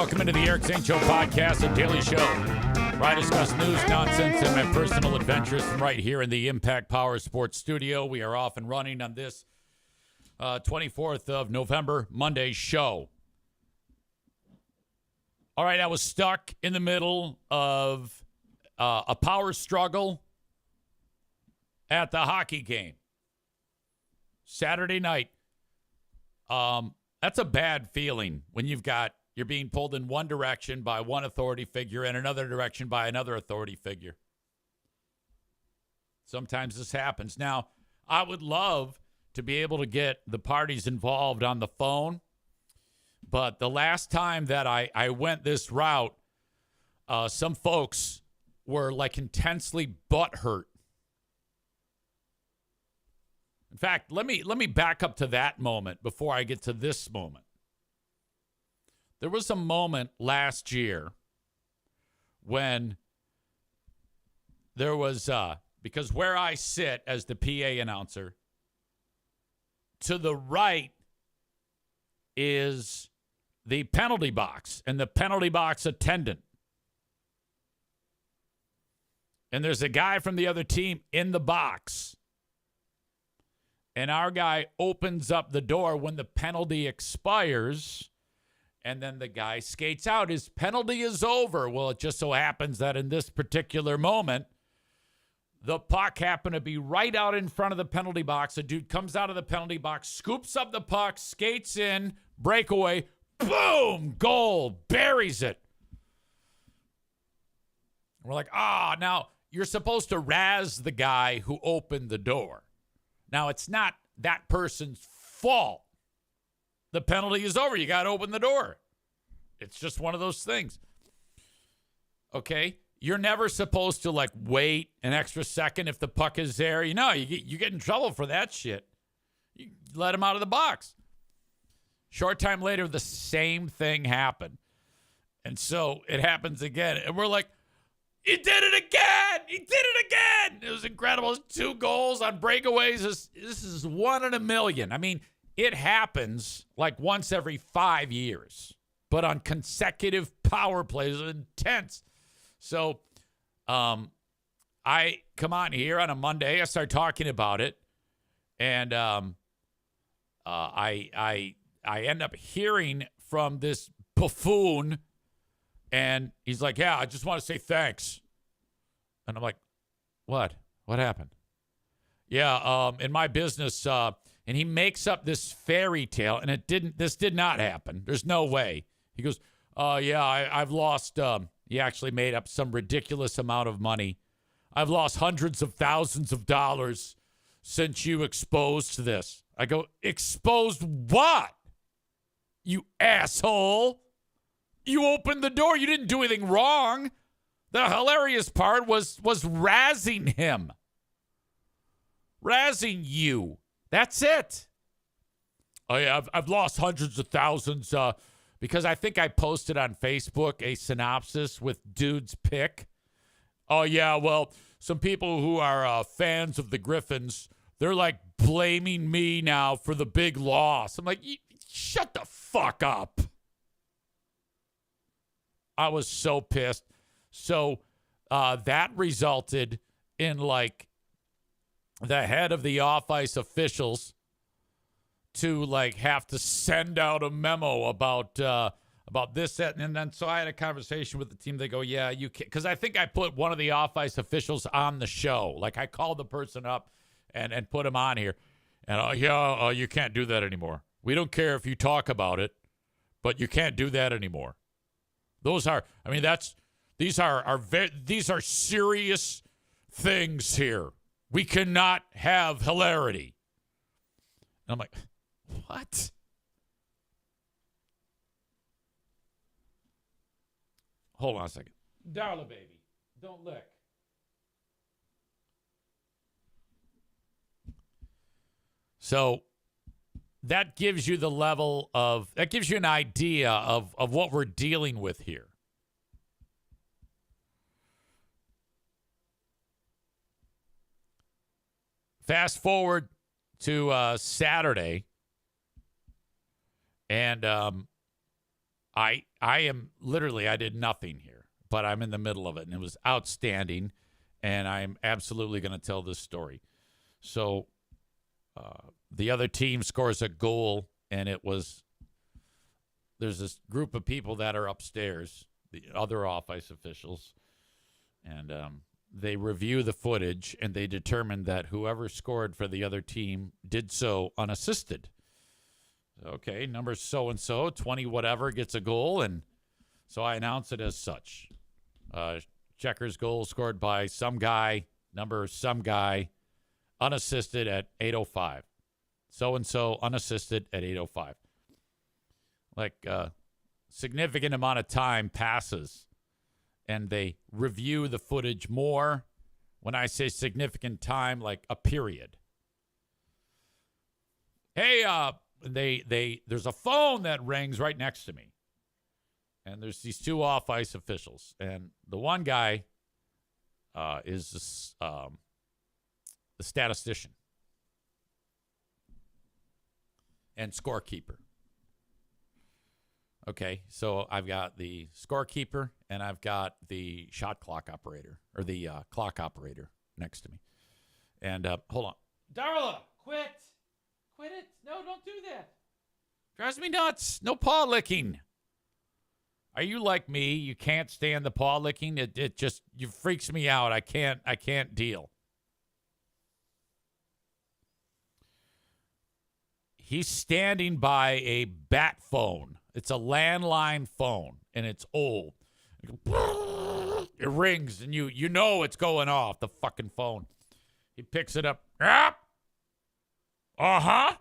welcome into the Eric St. Joe podcast, a daily show where I discuss news, nonsense, and my personal adventures from right here in the Impact Power Sports Studio. We are off and running on this 24th of November, Monday show. All right, I was stuck in the middle of a power struggle at the hockey game Saturday night. That's a bad feeling when you're being pulled in one direction by one authority figure and another direction by another authority figure. Sometimes this happens. Now, I would love to be able to get the parties involved on the phone, but the last time that I went this route, some folks were like intensely butthurt. In fact, let me back up to that moment before I get to this moment. There was a moment last year when there was, because where I sit as the PA announcer, to the right is the penalty box and the penalty box attendant. And there's a guy from the other team in the box. And our guy opens up the door when the penalty expires, and then the guy skates out. His penalty is over. Well, it just so happens that in this particular moment, the puck happened to be right out in front of the penalty box. A dude comes out of the penalty box, scoops up the puck, skates in, breakaway, boom, goal, buries it. We're like, now you're supposed to razz the guy who opened the door. Now, it's not that person's fault. The penalty is over. You got to open the door. It's just one of those things. Okay? You're never supposed to, wait an extra second if the puck is there. You get in trouble for that shit. You let him out of the box. Short time later, the same thing happened. And so it happens again. And we're like, he did it again! He did it again! It was incredible. 2 goals on breakaways. This is 1 in a million. I mean, it happens once every 5 years. But on consecutive power plays, it's intense. So I come on here on a Monday. I start talking about it. And I end up hearing from this buffoon. And he's like, yeah, I just want to say thanks. And I'm like, what? What happened? Yeah, in my business, and he makes up this fairy tale, and this did not happen. There's no way. He goes, yeah, I've lost, he actually made up some ridiculous amount of money. I've lost hundreds of thousands of dollars since you exposed this. I go, exposed what? You asshole. You opened the door. You didn't do anything wrong. The hilarious part was razzing him. Razzing you. That's it. Oh, yeah, I've lost hundreds of thousands because I think I posted on Facebook a synopsis with dude's pick. Oh, yeah, well, some people who are fans of the Griffins, they're blaming me now for the big loss. I'm like, shut the fuck up. I was so pissed. So that resulted in the head of the off-ice officials to have to send out a memo about this, that, and then so I had a conversation with the team. They go, yeah, you can, because I think I put one of the off-ice officials on the show. I called the person up and put him on here. And you can't do that anymore. We don't care if you talk about it, but you can't do that anymore. These are serious things here. We cannot have hilarity. And I'm like, what? Hold on a second. Darla, baby, don't lick. So that gives you that gives you an idea of what we're dealing with here. Fast forward to Saturday, and I am literally, I did nothing here, but I'm in the middle of it, and it was outstanding, and I'm absolutely going to tell this story. So the other team scores a goal, and there's this group of people that are upstairs, the other off-ice officials, and they review the footage, and they determine that whoever scored for the other team did so unassisted. Okay, number so-and-so, 20 whatever, gets a goal, and so I announce it as such. Checker's goal scored by some guy, number some guy, unassisted at 8:05. So-and-so unassisted at 8:05. Like significant amount of time passes, and they review the footage more. When I say significant time, like a period. Hey, there's a phone that rings right next to me, and there's these two off-ice officials, and the one guy is the statistician and scorekeeper. Okay, so I've got the scorekeeper and I've got the shot clock operator, or the clock operator next to me. And hold on. Darla, quit it. No, don't do that. Drives me nuts. No paw licking. Are you like me? You can't stand the paw licking? It just freaks me out. I can't deal. He's standing by a bat phone. It's a landline phone, and it's old. It rings, and you know it's going off, the fucking phone. He picks it up. Yep. Uh-huh.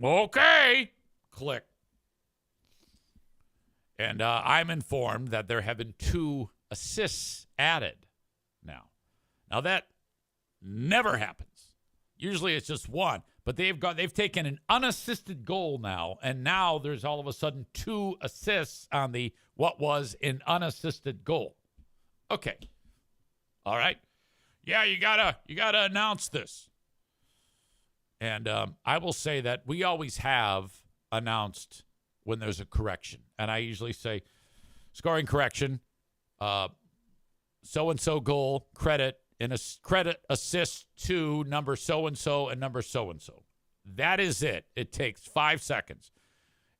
Okay. Click. And I'm informed that there have been 2 assists added now. Now, that never happens. Usually it's just 1. But they've taken an unassisted goal now, and now there's all of a sudden 2 assists on what was an unassisted goal. Okay. All right. Yeah, you gotta announce this. And I will say that we always have announced when there's a correction. And I usually say, scoring correction, so-and-so goal, credit assist to number so-and-so and number so-and-so. That is it. It takes 5 seconds.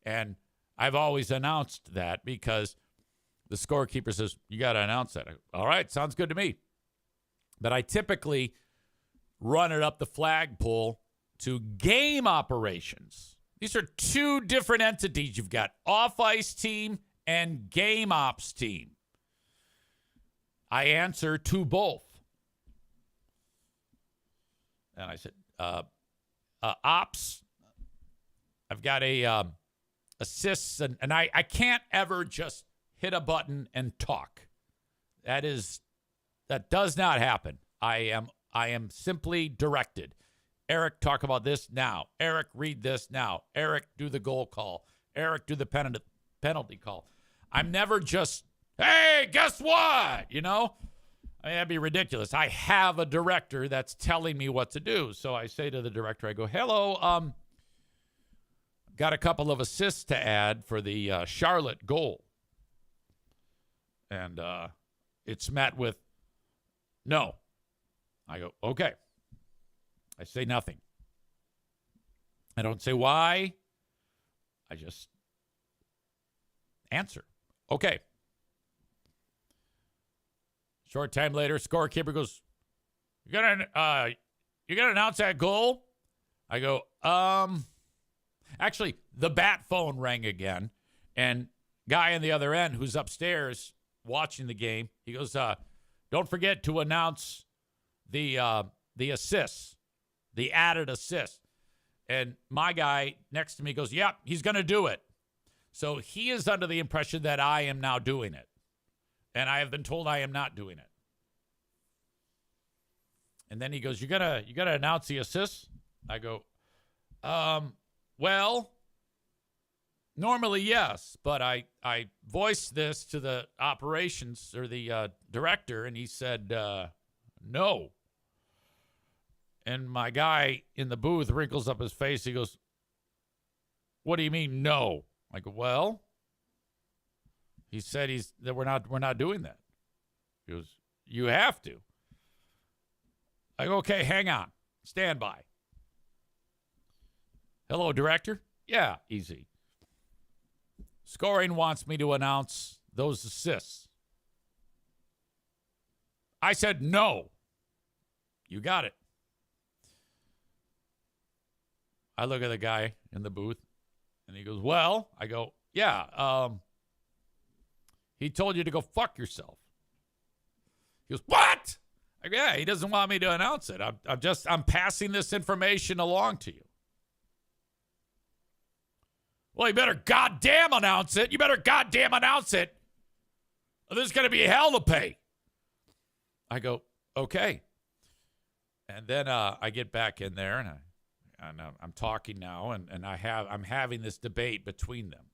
And I've always announced that because the scorekeeper says, you got to announce that. All right, sounds good to me. But I typically run it up the flagpole to game operations. These are 2 different entities. You've got off-ice team and game ops team. I answer to both. And I said, ops, I've got a assists, and I can't ever just hit a button and talk. That does not happen. I am simply directed. Eric, talk about this now. Eric, read this now. Eric, do the goal call. Eric, do the penalty call. I'm never just, hey, guess what? You know? I mean, that'd be ridiculous. I have a director that's telling me what to do. So I say to the director, I go, hello, got a couple of assists to add for the Charlotte goal. And it's met with no. I go, okay. I say nothing. I don't say why. I just answer. Okay. Short time later, scorekeeper goes, you gonna announce that goal? I go, actually, the bat phone rang again, and guy on the other end who's upstairs watching the game, he goes, don't forget to announce the assists, the added assists. And my guy next to me goes, yep, he's going to do it. So he is under the impression that I am now doing it. And I have been told I am not doing it. And then he goes, you gotta announce the assists? I go, well, normally yes, but I voiced this to the operations or the director, and he said no. And my guy in the booth wrinkles up his face. He goes, what do you mean no? I go, well, He said that we're not doing that. He goes, you have to. I go, okay, hang on. Stand by. Hello, director? Yeah, easy. Scoring wants me to announce those assists. I said, no. You got it. I look at the guy in the booth, and he goes, well, I go, yeah, he told you to go fuck yourself. He goes, what? I go, yeah, he doesn't want me to announce it. I'm passing this information along to you. Well, you better goddamn announce it. You better goddamn announce it. Or there's going to be hell to pay. I go, okay. And then I get back in there, and I'm talking now, and I'm having this debate between them.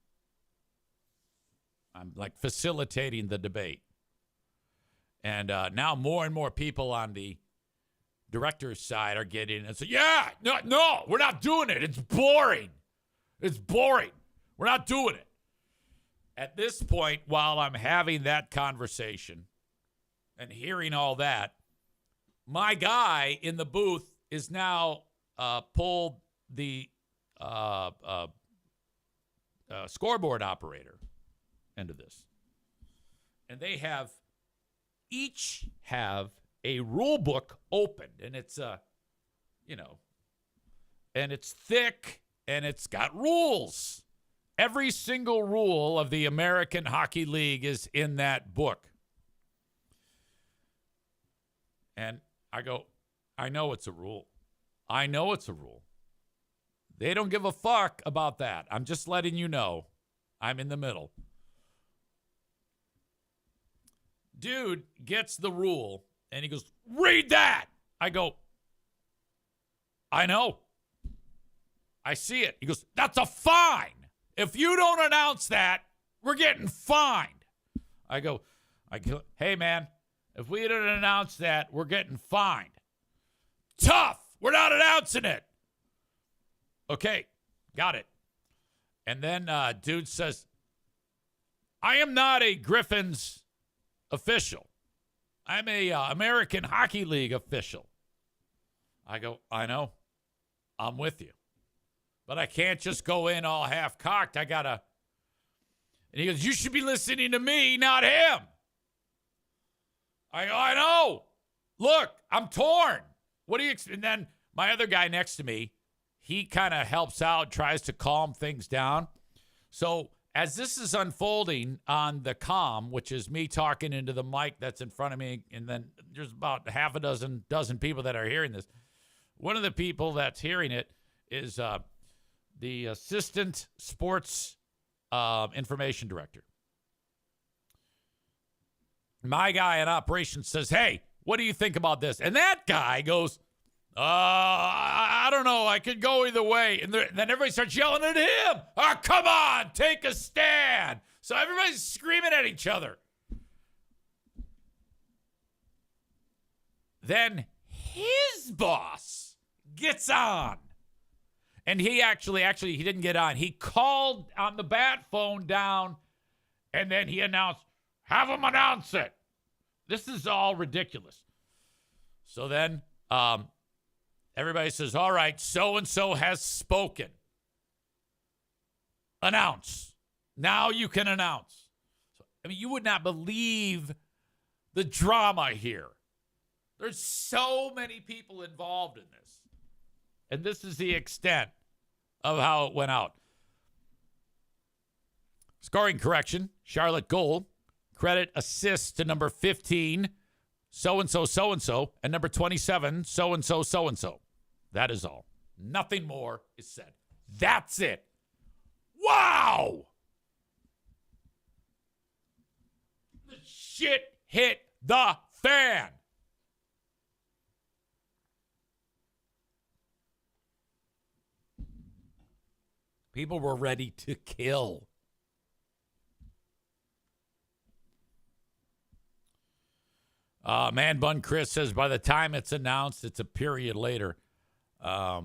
I'm like facilitating the debate. And now more and more people on the director's side are getting in and say, yeah, no, we're not doing it. It's boring. It's boring. We're not doing it. At this point, while I'm having that conversation and hearing all that, my guy in the booth is now pulled the scoreboard operator into this. And they each have a rule book opened, and it's and it's thick, and it's got rules. Every single rule of the American Hockey League is in that book. And I go, I know it's a rule. I know it's a rule. They don't give a fuck about that. I'm just letting you know I'm in the middle. Dude gets the rule, and he goes, read that. I go, I know. I see it. He goes, that's a fine. If you don't announce that, we're getting fined. I go, hey, man, if we didn't announce that, we're getting fined. Tough. We're not announcing it. Okay, got it. And then dude says, I am not a Griffins official. I'm a American Hockey League official. I go, I know. I'm with you. But I can't just go in all half-cocked. I got to. And he goes, you should be listening to me, not him. I go, I know. Look, I'm torn. What do you expect? And then my other guy next to me, he kind of helps out, tries to calm things down. So as this is unfolding on the comm, which is me talking into the mic that's in front of me, and then there's about half a dozen people that are hearing this. One of the people that's hearing it is the assistant sports information director. My guy in operations says, hey, what do you think about this? And that guy goes, I don't know. I could go either way. And then everybody starts yelling at him. Oh, come on, take a stand. So everybody's screaming at each other. Then his boss gets on. And he actually, he didn't get on. He called on the bat phone down, and then he announced, have him announce it. This is all ridiculous. So then everybody says, all right, so-and-so has spoken. Announce. Now you can announce. So, I mean, you would not believe the drama here. There's so many people involved in this. And this is the extent of how it went out. Scoring correction, Charlotte goal. Credit assist to number 15, so-and-so, so-and-so, and number 27, so-and-so, so-and-so. That is all. Nothing more is said. That's it. Wow! The shit hit the fan. People were ready to kill. Man Bun Chris says by the time it's announced, it's a period later. That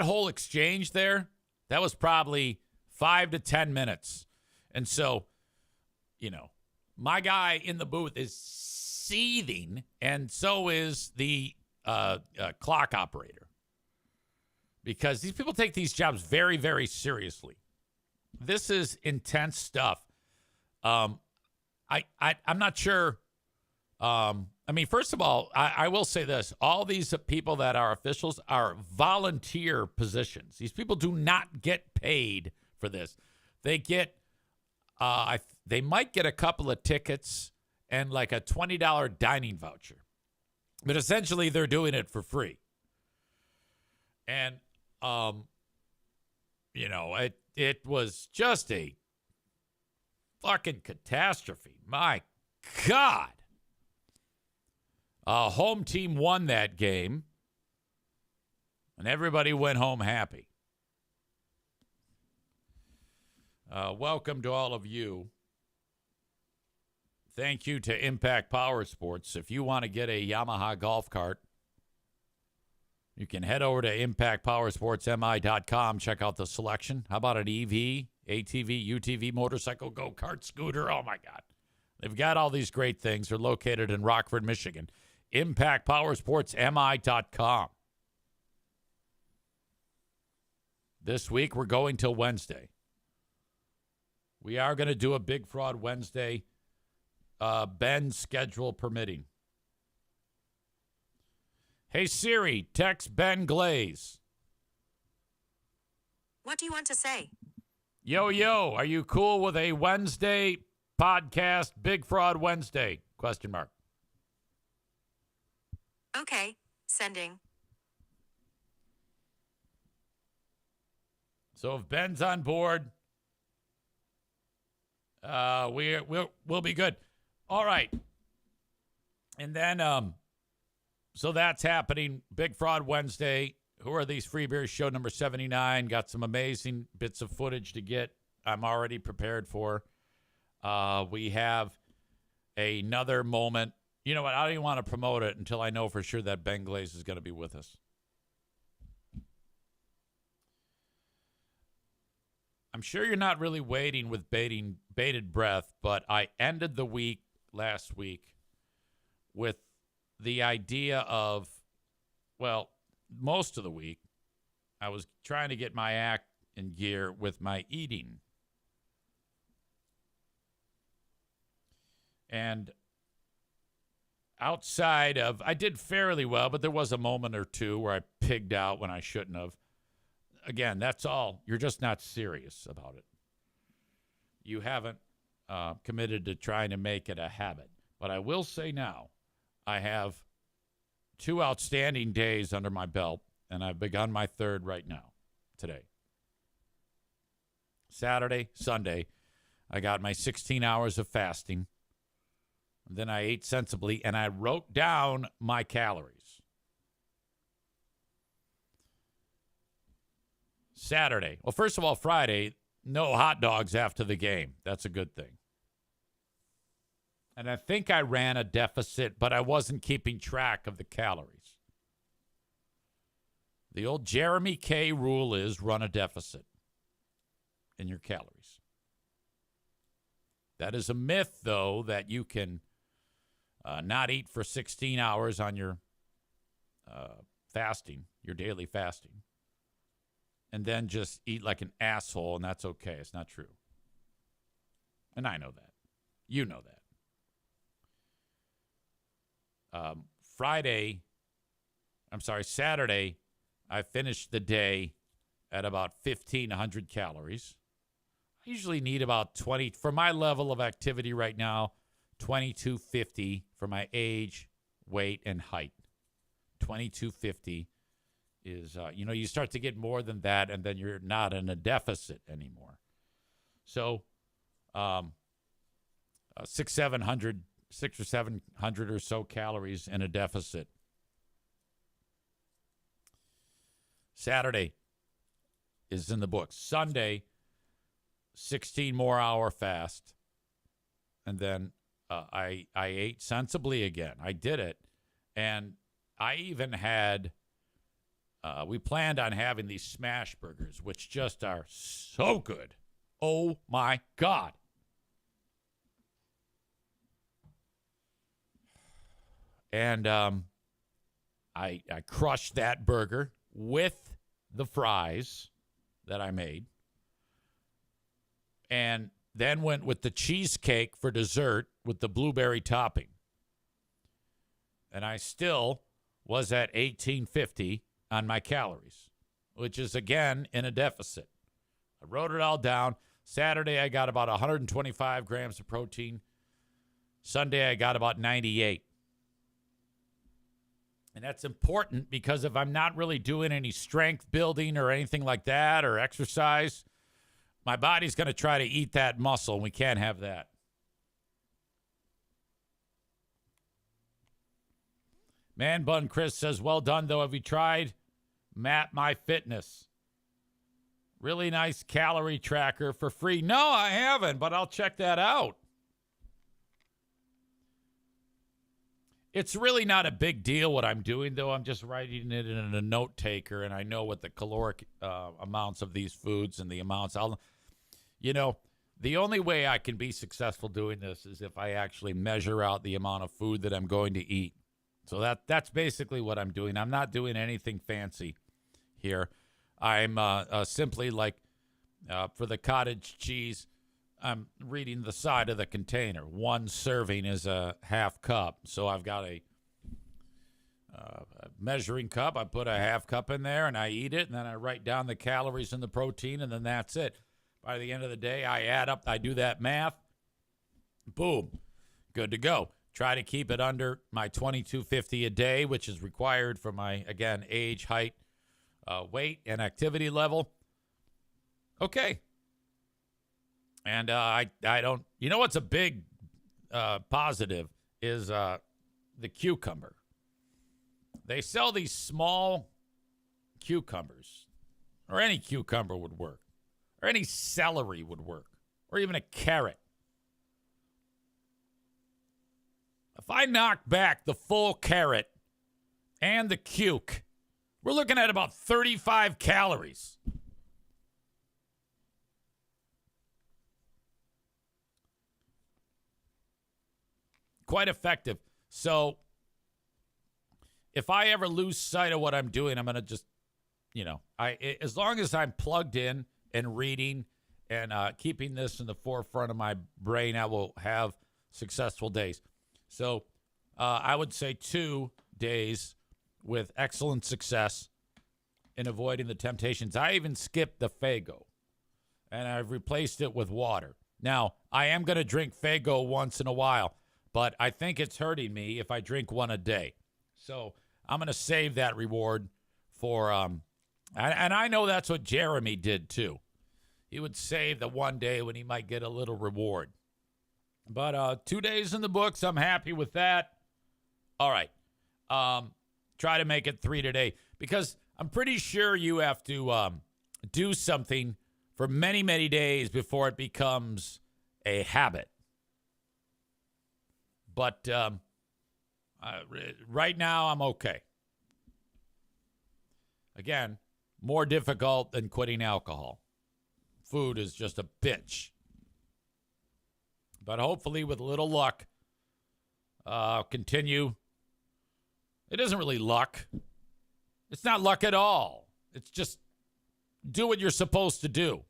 whole exchange there, that was probably 5 to 10 minutes. And so, my guy in the booth is seething, and so is the clock operator. Because these people take these jobs very, very seriously. This is intense stuff. I'm not sure. First of all, I will say this. All these people that are officials are volunteer positions. These people do not get paid for this. They get, they might get a couple of tickets and like a $20 dining voucher. But essentially, they're doing it for free. And, it was just a fucking catastrophe. My God. Home team won that game, and everybody went home happy. Welcome to all of you. Thank you to Impact Power Sports. If you want to get a Yamaha golf cart, you can head over to impactpowersportsmi.com. Check out the selection. How about an EV, ATV, UTV, motorcycle, go-kart, scooter? Oh, my God. They've got all these great things. They're located in Rockford, Michigan. impactpowersportsmi.com. This week, we're going till Wednesday. We are going to do a Big Fraud Wednesday, Ben's schedule permitting. Hey, Siri, text Ben Glaze. What do you want to say? Yo, are you cool with a Wednesday podcast, Big Fraud Wednesday? ? Okay, sending. So if Ben's on board, we'll be good. All right. And then, so that's happening. Big Fraud Wednesday. Who are these free beers? Show number 79. Got some amazing bits of footage to get. I'm already prepared for. We have another moment. You know what? I don't even want to promote it until I know for sure that Ben Glaze is going to be with us. I'm sure you're not really waiting with bated breath, but I ended the week last week with the idea of, well, most of the week, I was trying to get my act in gear with my eating. And outside of, I did fairly well, but there was a moment or two where I pigged out when I shouldn't have. Again, that's all. You're just not serious about it. You haven't committed to trying to make it a habit. But I will say now, I have 2 outstanding days under my belt, and I've begun my third right now, today. Saturday, Sunday, I got my 16 hours of fasting. Then I ate sensibly, and I wrote down my calories. Saturday. Well, first of all, Friday, no hot dogs after the game. That's a good thing. And I think I ran a deficit, but I wasn't keeping track of the calories. The old Jeremy K rule is run a deficit in your calories. That is a myth, though, that you can not eat for 16 hours on your fasting, your daily fasting, and then just eat like an asshole, and that's okay. It's not true. And I know that. You know that. Saturday, I finished the day at about 1,500 calories. I usually need about 20, for my level of activity right now, 2,250 for my age, weight, and height. 2,250 is, you start to get more than that, and then you're not in a deficit anymore. So, 600 or 700 or so calories in a deficit. Saturday is in the books. Sunday, 16 more hour fast. And then I ate sensibly again. I did it. And I even had, we planned on having these smash burgers, which just are so good. Oh, my God. And I crushed that burger with the fries that I made. And then went with the cheesecake for dessert with the blueberry topping. And I still was at 1850 on my calories, which is, again, in a deficit. I wrote it all down. Saturday, I got about 125 grams of protein. Sunday, I got about 98. And that's important because if I'm not really doing any strength building or anything like that or exercise, my body's going to try to eat that muscle, and we can't have that. Man Bun Chris says, well done, though. Have you tried Map My Fitness? Really nice calorie tracker for free. No, I haven't, but I'll check that out. It's really not a big deal what I'm doing, though. I'm just writing it in a note taker, and I know what the caloric amounts of these foods and the amounts. The only way I can be successful doing this is if I actually measure out the amount of food that I'm going to eat. So that's basically what I'm doing. I'm not doing anything fancy here. I'm simply like for the cottage cheese, I'm reading the side of the container. One serving is a half cup. So I've got a measuring cup. I put a half cup in there and I eat it. And then I write down the calories and the protein. And then that's it. By the end of the day, I add up. I do that math. Boom. Good to go. Try to keep it under my 2250 a day, which is required for my, again, age, height, weight, and activity level. Okay. And I don't, what's a big positive is the cucumber. They sell these small cucumbers, or any cucumber would work, or any celery would work, or even a carrot. If I knock back the full carrot and the cuke, we're looking at about 35 calories. Quite effective. So if I ever lose sight of what I'm doing, I'm going to just, as long as I'm plugged in and reading and keeping this in the forefront of my brain, I will have successful days. So I would say 2 days with excellent success in avoiding the temptations. I even skipped the Faygo, and I've replaced it with water. Now, I am going to drink Faygo once in a while, but I think it's hurting me if I drink one a day. So I'm going to save that reward for, and I know that's what Jeremy did too. He would save the one day when he might get a little reward. But 2 days in the books, I'm happy with that. All right. Try to make it 3 today because I'm pretty sure you have to do something for many, many days before it becomes a habit. But right now, I'm okay. Again, more difficult than quitting alcohol. Food is just a bitch. But hopefully, with a little luck, I'll continue. It isn't really luck. It's not luck at all. It's just do what you're supposed to do.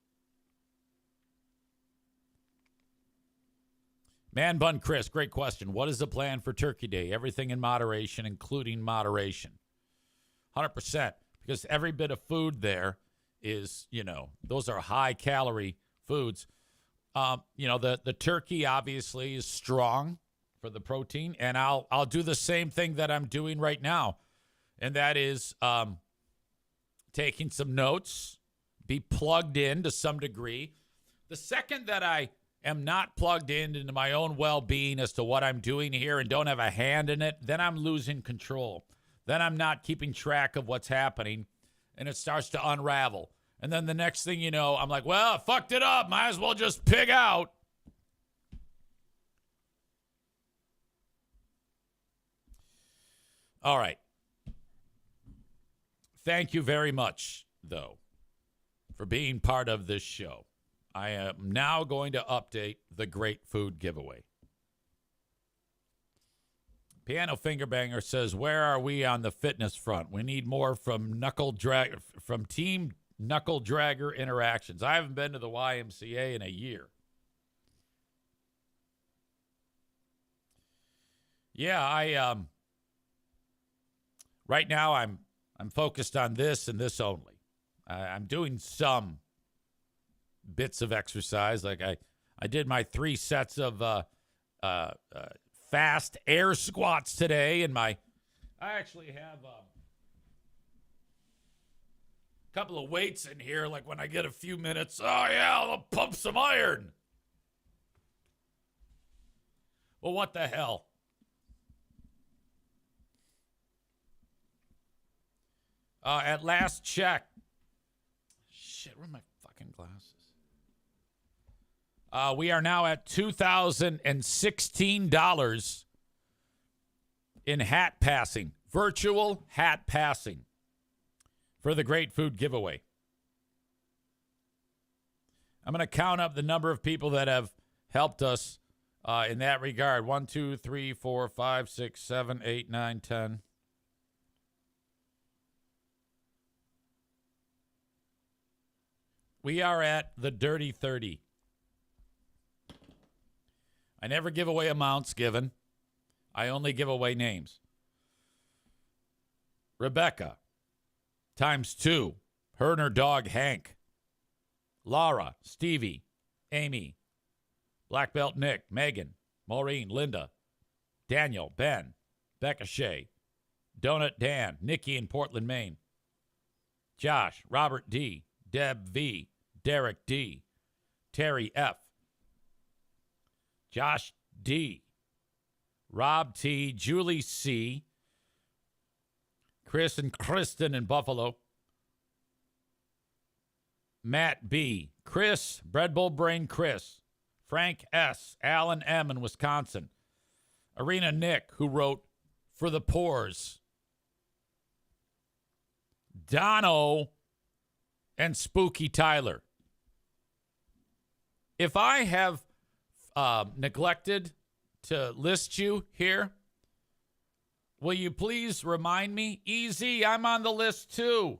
Man Bun Chris, great question. What is the plan for Turkey Day? Everything in moderation, including moderation. 100%. Because every bit of food there is, those are high-calorie foods. The turkey obviously is strong for the protein, and I'll do the same thing that I'm doing right now, and that is taking some notes, be plugged in to some degree. The second that I am not plugged in into my own well-being as to what I'm doing here and don't have a hand in it, then I'm losing control. Then I'm not keeping track of what's happening, and it starts to unravel. And then the next thing you know, I'm like, well, I fucked it up. Might as well just pig out. All right. Thank you very much, though, for being part of this show. I am now going to update the Great Food Giveaway. Piano Finger Banger says, "Where are we on the fitness front? We need more from Team Knuckle Dragger Interactions. I haven't been to the YMCA in a year." Yeah, right now I'm focused on this and this only. I'm doing some bits of exercise, like I did my 3 sets of fast air squats today, and I actually have a couple of weights in here. Like when I get a few minutes, oh yeah, I'll pump some iron. Well, what the hell? At last check, shit, where are my fucking glasses? We are now at $2,016 in hat passing, virtual hat passing for the Great Food Giveaway. I'm going to count up the number of people that have helped us in that regard. 1, 2, 3, 4, 5, 6, 7, 8, 9, 10. We are at the Dirty 30. I never give away amounts given. I only give away names. Rebecca, ×2. Her and her dog, Hank. Laura, Stevie, Amy, Black Belt Nick, Megan, Maureen, Linda, Daniel, Ben, Becca Shea, Donut Dan, Nikki in Portland, Maine, Josh, Robert D., Deb V., Derek D., Terry F., Josh D., Rob T., Julie C., Chris and Kristen in Buffalo, Matt B., Chris, Bread Bowl Brain Chris, Frank S., Alan M. in Wisconsin, Arena Nick, who wrote For the Pores, Dono, and Spooky Tyler. If I have neglected to list you here, will you please remind me? Easy, I'm on the list too.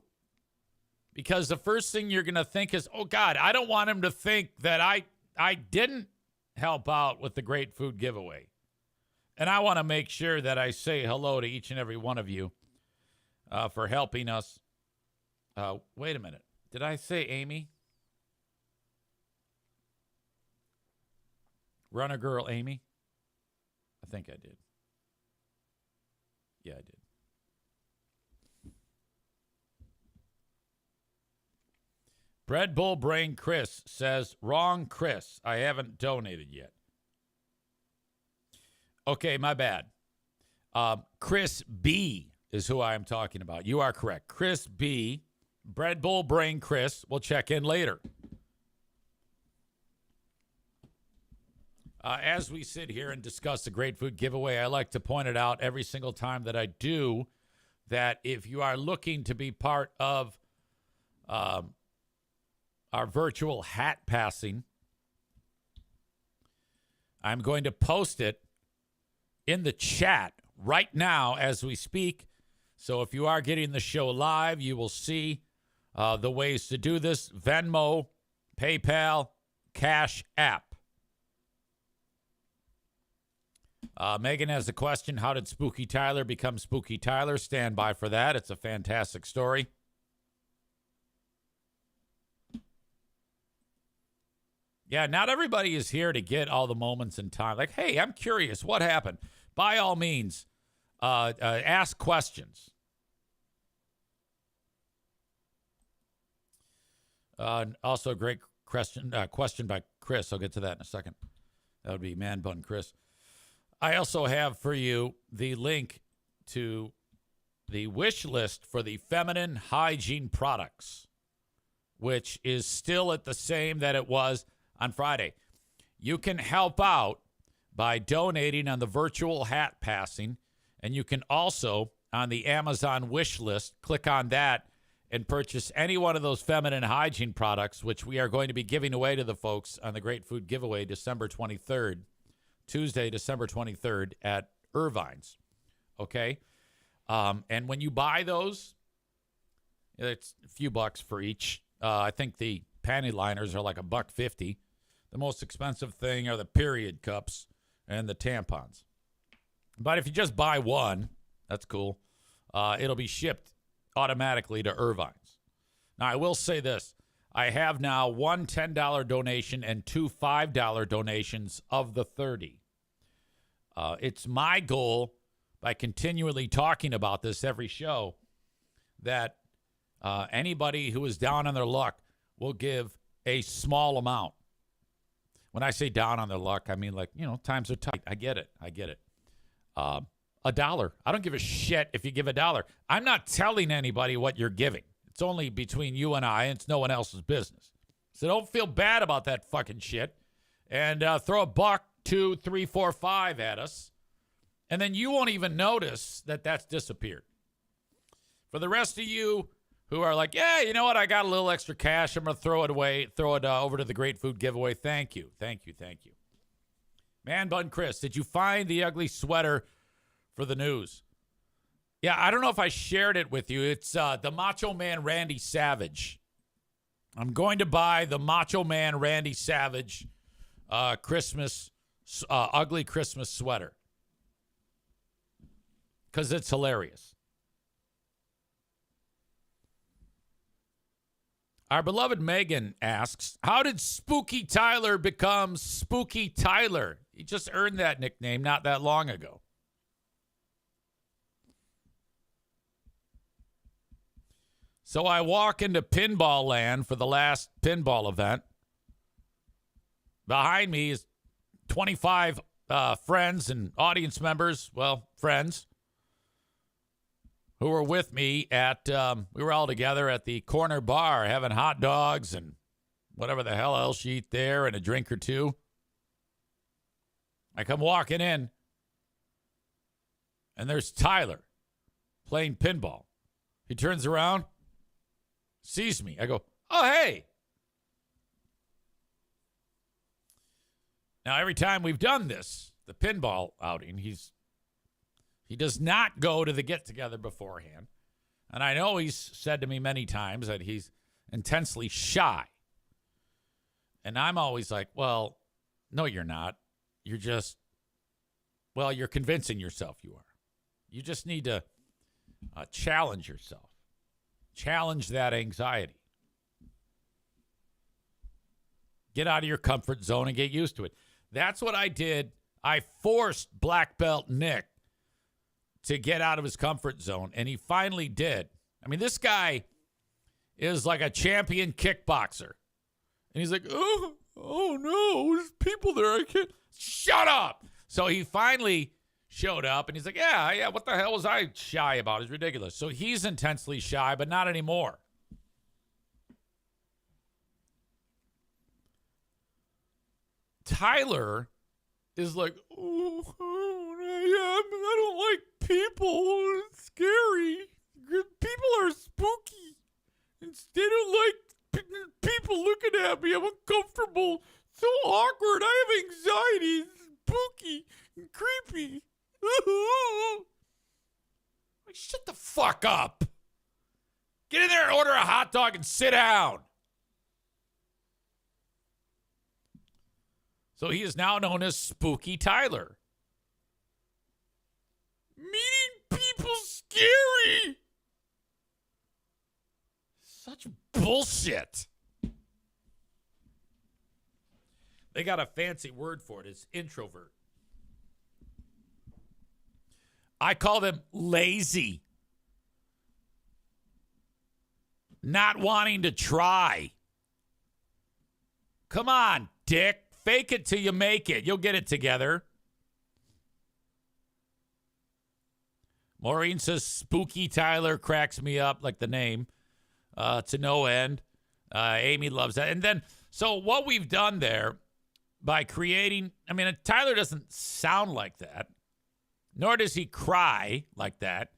Because the first thing you're going to think is, oh, God, I don't want him to think that I didn't help out with the Great Food Giveaway. And I want to make sure that I say hello to each and every one of you for helping us. Wait a minute. Did I say Amy? Runner Girl Amy? I think I did. Yeah, I did. Bread Bull Brain Chris says, wrong Chris. I haven't donated yet. Okay, my bad. Chris B is who I am talking about. You are correct. Chris B. Bread Bull Brain Chris. We'll check in later. As we sit here and discuss the Great Food Giveaway, I like to point it out every single time that I do that if you are looking to be part of our virtual hat passing, I'm going to post it in the chat right now as we speak. So if you are getting the show live, you will see the ways to do this: Venmo, PayPal, Cash App. Megan has a question. How did Spooky Tyler become Spooky Tyler? Stand by for that. It's a fantastic story. Yeah, not everybody is here to get all the moments in time. Like, hey, I'm curious. What happened? By all means, ask questions. Also, a great question by Chris. I'll get to that in a second. That would be Man Bun Chris. I also have for you the link to the wish list for the feminine hygiene products, which is still at the same that it was on Friday. You can help out by donating on the virtual hat passing, and you can also, on the Amazon wish list, click on that and purchase any one of those feminine hygiene products, which we are going to be giving away to the folks on the Great Food Giveaway December 23rd. Tuesday, December 23rd at Irvine's. okay? And when you buy those, it's a few bucks for each. I think the panty liners are like $1.50. The most expensive thing are the period cups and the tampons. But if you just buy one, that's cool. It'll be shipped automatically to Irvine's. Now, I will say this. I have now one $10 donation and two $5 donations of the 30. It's my goal, by continually talking about this every show, that anybody who is down on their luck will give a small amount. When I say down on their luck, I mean, like, times are tight. I get it. $1. I don't give a shit if you give $1. I'm not telling anybody what you're giving. It's only between you and I, and it's no one else's business. So don't feel bad about that fucking shit. And throw $1, $2, $3, $4, $5 at us. And then you won't even notice that that's disappeared. For the rest of you who are like, yeah, you know what? I got a little extra cash. I'm going to throw it away, throw it over to the Great Food Giveaway. Thank you. Man Bun Chris, did you find the ugly sweater for the news? Yeah, I don't know if I shared it with you. It's the Macho Man Randy Savage. I'm going to buy the Macho Man Randy Savage Christmas, ugly Christmas sweater. Because it's hilarious. Our beloved Megan asks, how did Spooky Tyler become Spooky Tyler? He just earned that nickname not that long ago. So I walk into Pinball Land for the last pinball event. Behind me is 25 friends and audience members, friends, who were with me at, we were all together at the corner bar having hot dogs and whatever the hell else you eat there and a drink or two. I come walking in, and there's Tyler playing pinball. He turns around, sees me. I go, oh, hey. Now, every time we've done this, the pinball outing, he does not go to the get-together beforehand. And I know he's said to me many times that he's intensely shy. And I'm always like, well, no, you're not. You're just, you're convincing yourself you are. You just need to challenge yourself. Challenge that anxiety. Get out of your comfort zone and get used to it. That's what I did. I forced Black Belt Nick to get out of his comfort zone, and he finally did. I mean, this guy is like a champion kickboxer. And he's like, oh no, there's people there. I can't. Shut up. So he finally showed up, and he's like, yeah, what the hell was I shy about? It's ridiculous. So he's intensely shy, but not anymore. Tyler is like, I don't like people. It's scary. People are spooky. They don't like people looking at me. I'm uncomfortable. So awkward. I have anxiety. It's spooky and creepy. Like, shut the fuck up. Get in there and order a hot dog and sit down. So he is now known as Spooky Tyler. Meeting people scary. Such bullshit. They got a fancy word for it. It's introvert. I call them lazy. Not wanting to try. Come on, dick. Fake it till you make it. You'll get it together. Maureen says Spooky Tyler cracks me up, like the name, to no end. Amy loves that. And then, so what we've done there by creating, Tyler doesn't sound like that, nor does he cry like that.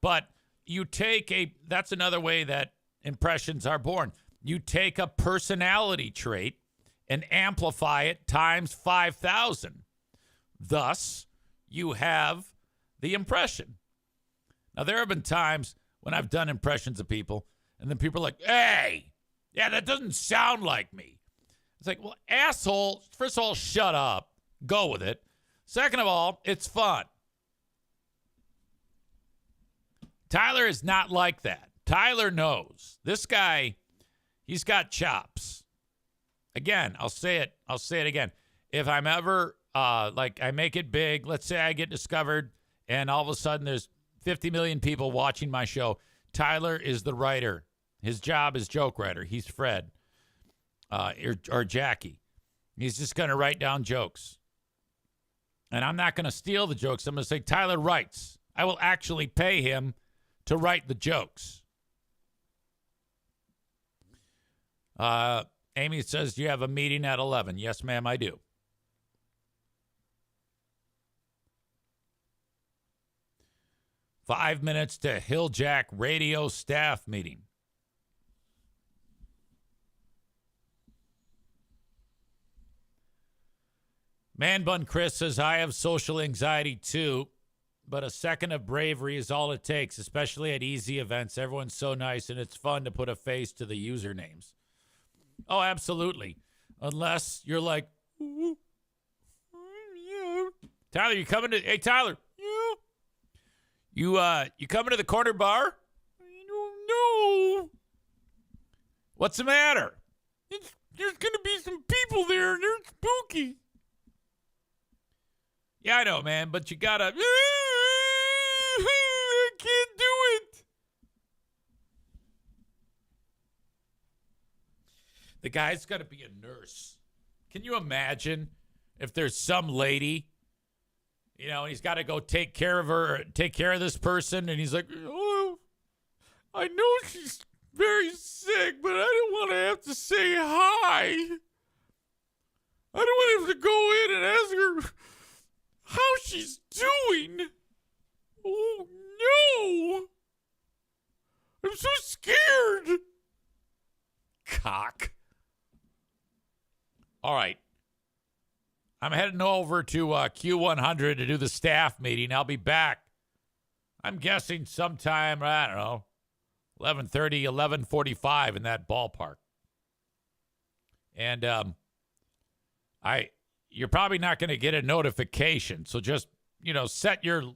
But you take that's another way that impressions are born. You take a personality trait and amplify it times 5,000. Thus, you have the impression. Now, there have been times when I've done impressions of people, and then people are like, hey, yeah, that doesn't sound like me. It's like, well, asshole, first of all, shut up. Go with it. Second of all, it's fun. Tyler is not like that. Tyler knows. This guy, he's got chops. Again, I'll say it again. If I'm ever, I make it big, let's say I get discovered, and all of a sudden there's 50 million people watching my show, Tyler is the writer. His job is joke writer. He's Fred or Jackie. He's just going to write down jokes. And I'm not going to steal the jokes. I'm going to say, Tyler writes. I will actually pay him to write the jokes. Amy says, do you have a meeting at 11? Yes, ma'am, I do. Five minutes to Hilljack radio staff meeting. Man Bun Chris says, I have social anxiety too, but a second of bravery is all it takes, especially at easy events. Everyone's so nice, and it's fun to put a face to the usernames. Oh, absolutely. Unless you're like, ooh, yeah. Tyler, you coming to, hey, Tyler, yeah. You coming to the corner bar? I don't know. What's the matter? There's going to be some people there, and they're spooky. Yeah, I know, man, but you gotta... I can't do it. The guy's got to be a nurse. Can you imagine if there's some lady, you know, he's got to go take care of her, take care of this person, and he's like, oh, I know she's very sick, but I don't want to have to say hi. I don't want to have to go in and ask her how she's doing. Oh, no. I'm so scared. Cock. All right. I'm heading over to Q100 to do the staff meeting. I'll be back. I'm guessing sometime, I don't know, 11:30, 11:45 in that ballpark. And you're probably not going to get a notification. So just, set your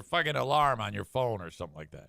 fucking alarm on your phone or something like that.